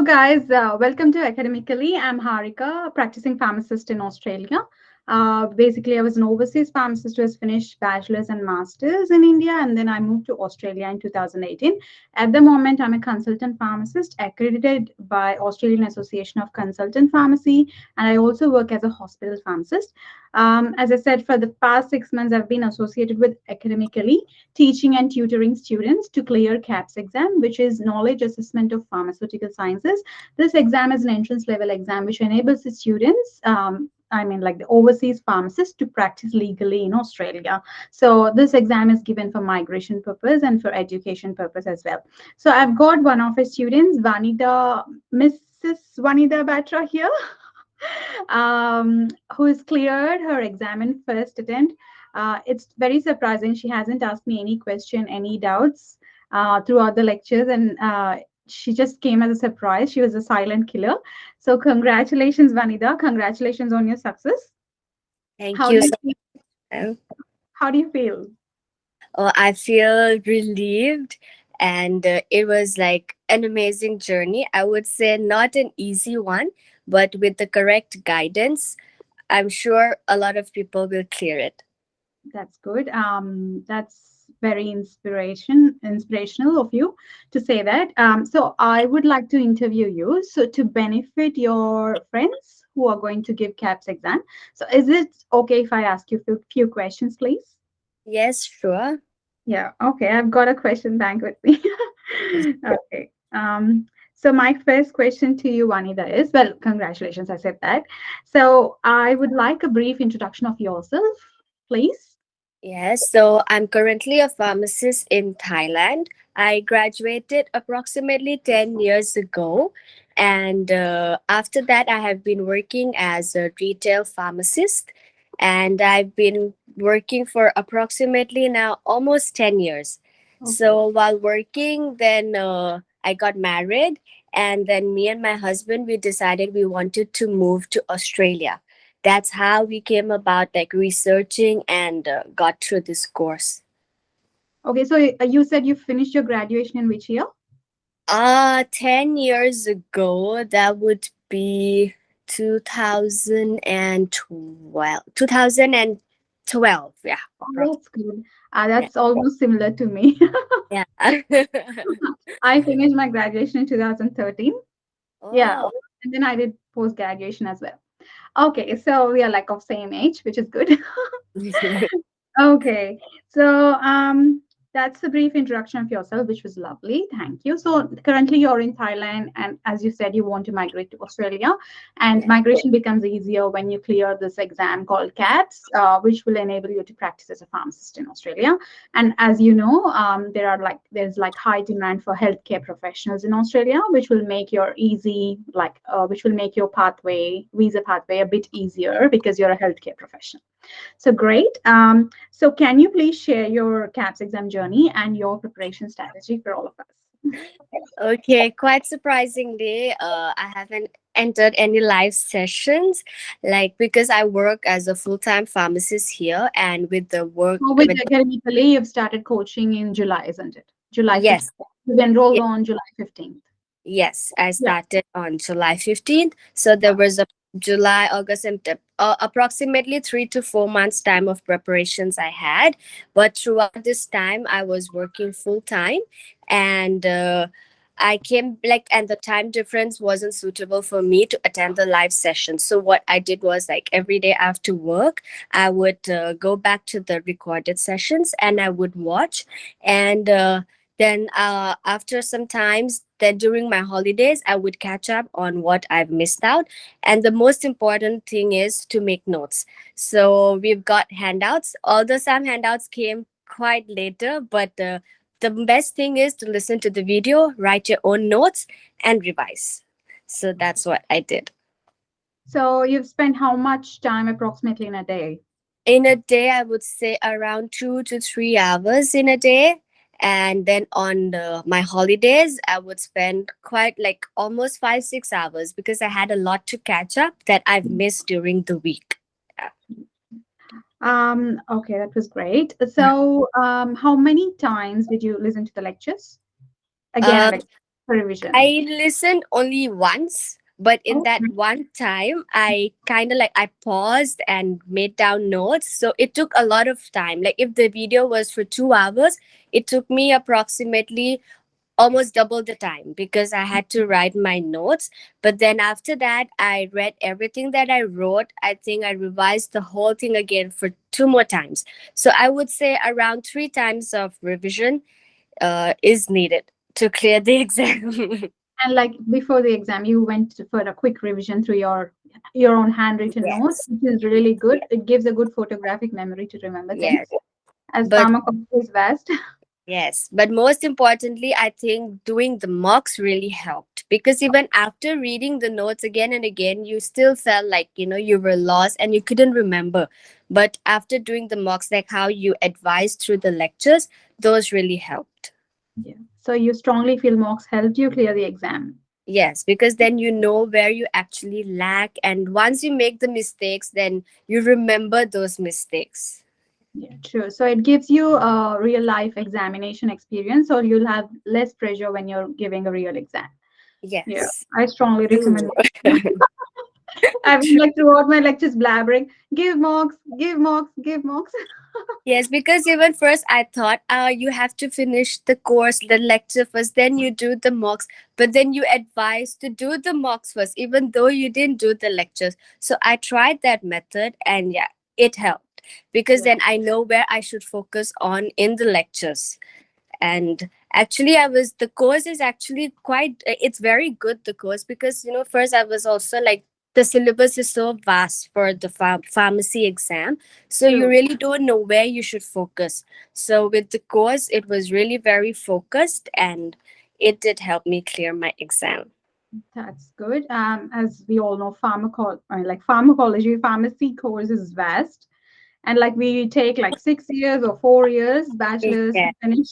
guys, welcome to Academically. I'm Harika, practicing pharmacist in Australia. Basically, I was an overseas pharmacist who has finished bachelor's and master's in India, and then I moved to Australia in 2018. At the moment, I'm a consultant pharmacist accredited by Australian Association of Consultant Pharmacy, and I also work as a hospital pharmacist. As I said, for the past 6 months, I've been associated with Academically, teaching and tutoring students to clear KAPS exam, which is Knowledge Assessment of Pharmaceutical Sciences. This exam is an entrance level exam which enables the students, like the overseas pharmacists, to practice legally in Australia. So this exam is given for migration purpose and for education purpose as well. So I've got one of our students, Mrs. Vanida Batra here. Who has cleared her exam in first attempt. It's very surprising. She hasn't asked me any question, any doubts throughout the lectures, and she just came as a surprise. She was a silent killer. So congratulations, Vanida. Congratulations on your success. Thank How do you you so feel? much. How do you feel? Oh, I feel relieved, and it was like an amazing journey. I would say not an easy one, but with the correct guidance, I'm sure a lot of people will clear it. That's good. That's very inspirational of you to say that. So I would like to interview you. So to benefit your friends who are going to give KAPS exam. So is it okay if I ask you a few questions, please? Yes, sure. Yeah. Okay. I've got a question bank with me. Okay. So my first question to you, Vanida, is, well, congratulations. I said that. So I would like a brief introduction of yourself, please. Yes, so I'm currently a pharmacist in Thailand. I graduated approximately 10 years ago. And after that, I have been working as a retail pharmacist. And I've been working for approximately now almost 10 years. Okay. So while working, then I got married. And then me and my husband, we decided we wanted to move to Australia. That's how we came about like researching and got through this course. Okay, so you said you finished your graduation in which year? 10 years ago, that would be 2012. 2012, yeah. Oh, Approximately. that's good. That's almost similar to me. Yeah. I finished my graduation in 2013. Yeah, Oh. and then I did post graduation as well. Okay, so we are like of same age, which is good. Okay, so that's a brief introduction of yourself, which was lovely. Thank you. So currently you're in Thailand, and as you said, you want to migrate to Australia, and Yeah. migration becomes easier when you clear this exam called KAPS, which will enable you to practice as a pharmacist in Australia. And as you know, there's like high demand for healthcare professionals in Australia, which will make your which will make your visa pathway a bit easier because you're a healthcare professional. So great. So can you please share your KAPS exam journey and your preparation strategy for all of us? Okay, quite surprisingly, I haven't entered any live sessions, like because I work as a full-time pharmacist here, and with the work, So with academically, you've started coaching in July, isn't it? July yes, 15th. You've enrolled on July 15th. yes, I Yeah. started on July 15th. So there was a July, August, September, approximately 3 to 4 months time of preparations I had. But throughout this time, I was working full time, and I came like, and the time difference wasn't suitable for me to attend the live session. So what I did was like every day after work, I would go back to the recorded sessions and I would watch, and then after some times, then during my holidays, I would catch up on what I've missed out. And the most important thing is to make notes. So we've got handouts, although some handouts came quite later, but the best thing is to listen to the video, write your own notes, and revise. So that's what I did. So you've spent how much time approximately in a day? In a day, I would say around 2 to 3 hours in a day. And then on my holidays, I would spend quite like almost 5, 6 hours because I had a lot to catch up that I've missed during the week. Okay, that was great. So how many times did you listen to the lectures? Again Uh, and again. for revision? I listened only once, but in Oh, that one time, I kind of like I paused and made down notes. So it took a lot of time. Like if the video was for 2 hours, it took me approximately almost double the time because I had to write my notes. But then after that, I read everything that I wrote. I think I revised the whole thing again for two more times. So I would say around three times of revision is needed to clear the exam. and like before the exam, you went for a quick revision through your own handwritten notes, Yes, which is really good. It gives a good photographic memory to remember yes. things. As But pharmacology is vast. yes, but most importantly, I think doing the mocks really helped because even after reading the notes again and again, you still felt like, you were lost and you couldn't remember. But after doing the mocks, like how you advised through the lectures, those really helped. Yeah. So you strongly feel mocks helped you clear the exam. Yes, because then you know where you actually lack. And once you make the mistakes, then you remember those mistakes. Yeah, true. So it gives you a real life examination experience, so you'll have less pressure when you're giving a real exam. Yeah, Yes. I strongly True. recommend. I've been like throughout my lectures blabbering, give mocks, give mocks, give mocks. Yes, because even first I thought, you have to finish the course, the lecture first, then you do the mocks. But then you advise to do the mocks first, even though you didn't do the lectures. So I tried that method, and yeah, it helped because Yeah, then I know where I should focus on in the lectures. And actually the course is actually quite, it's very good, the course, because first I was also like, the syllabus is so vast for the pharmacy exam, so you true. really don't know where you should focus. So with the course, it was really very focused, and it did help me clear my exam. That's good. As we all know, pharmacology, pharmacy course is vast, and like we take like 6 years or 4 years bachelor's to Yeah. finish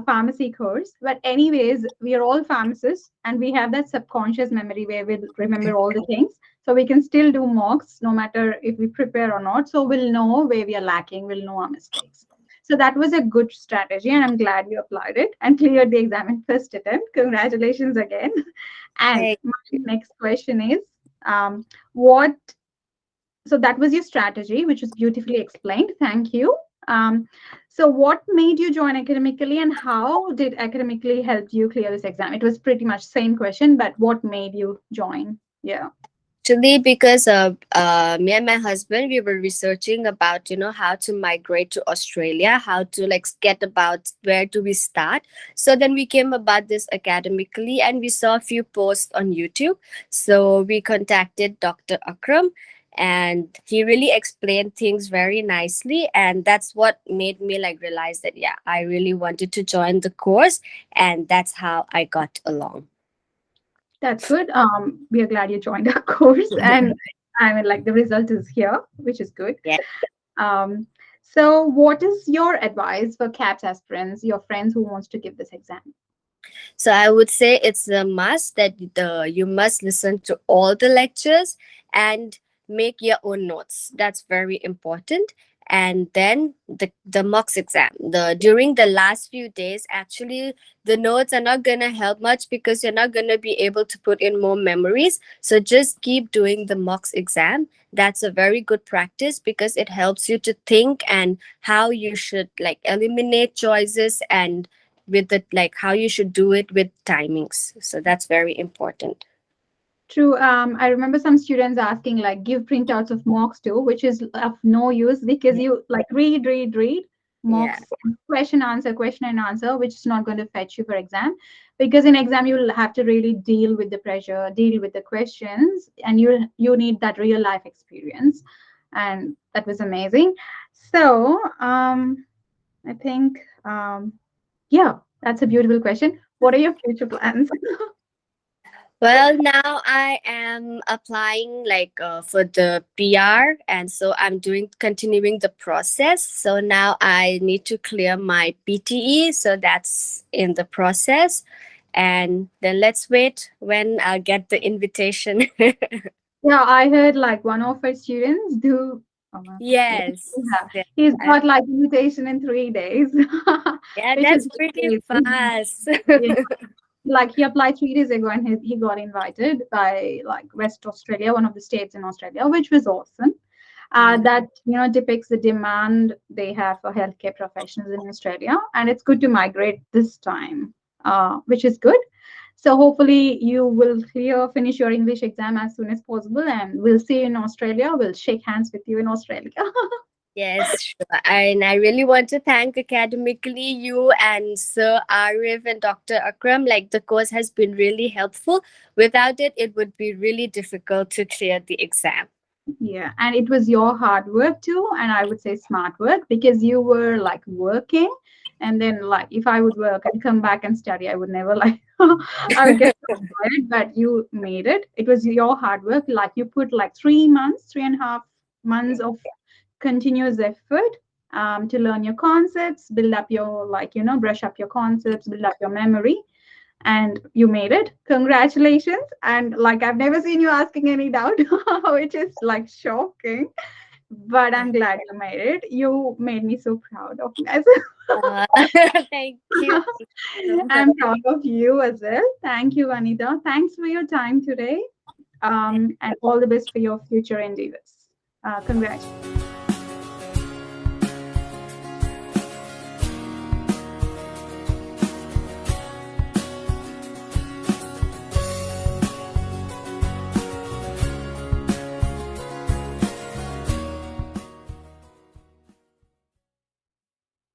pharmacy course. But anyways, we are all pharmacists, and we have that subconscious memory where we remember all the things, so we can still do mocks no matter if we prepare or not, so we'll know where we are lacking, we'll know our mistakes. So that was a good strategy, and I'm glad you applied it and cleared the exam in first attempt. Congratulations again. And Thank my you. next question is, what so that was your strategy, which was beautifully explained. Thank you. So what made you join academically, and how did academically help you clear this exam? It was pretty much same question, but what made you join? Yeah. Actually, because me and my husband, we were researching about how to migrate to Australia, how to like get about where do we start. So then we came about this academically, and we saw a few posts on YouTube. So we contacted Dr. Akram, and he really explained things very nicely, and that's what made me like realize that yeah, I really wanted to join the course, and that's how I got along. That's good. We are glad you joined our course, and I mean, like the result is here, which is good. Yeah. Um, so, what is your advice for CAPS aspirants, your friends who wants to give this exam? So I would say it's a must that you must listen to all the lectures and make your own notes. That's very important. And then the mocks exam. The During the last few days, actually the notes are not gonna help much because you're not gonna be able to put in more memories. So just keep doing the mocks exam. That's a very good practice because it helps you to think and how you should like eliminate choices, and with the like how you should do it with timings, so that's very important. True. I remember some students asking, like, give printouts of mocks too, which is of no use because Yeah. you like read Yeah. mocks, question and answer, which is not going to fetch you for exam. Because in exam you'll have to really deal with the pressure, deal with the questions, and you need that real life experience. And that was amazing. So I think yeah, that's a beautiful question. What are your future plans? Well, now I am applying like for the PR, and so I'm doing continuing the process. So now I need to clear my PTE, so that's in the process, and then let's wait when I'll get the invitation. Yeah, I heard like one of our students do. Yeah, Yes. yeah. Yeah, He's got like invitation in 3 days, yeah, which is that's pretty amazing. fast. Yeah. like he applied 3 days ago and he got invited by like West Australia, one of the states in Australia, which was awesome. Mm. That depicts the demand they have for healthcare professionals in Australia, and it's good to migrate this time, which is good. So hopefully you will finish your English exam as soon as possible, and we'll see you in Australia. We'll shake hands with you in Australia. Yes, sure. And I really want to thank academically you and Sir Arif and Dr. Akram. Like the course has been really helpful. Without it, it would be really difficult to clear the exam. Yeah, and it was your hard work too, and I would say smart work because you were like working, and then like if I would work and come back and study, I would never like I would get tired, but you made it. It was your hard work. Like you put like 3 months, 3.5 months of continuous effort to learn your concepts, build up your brush up your concepts, build up your memory, and you made it. Congratulations. And like I've never seen you asking any doubt, which is like shocking, but I'm glad you made it. You made me so proud of myself. Uh, thank you. Thank you so much. I'm proud of you as well. Thank you, Anita. Thanks for your time today, and all the best for your future endeavors. Congratulations.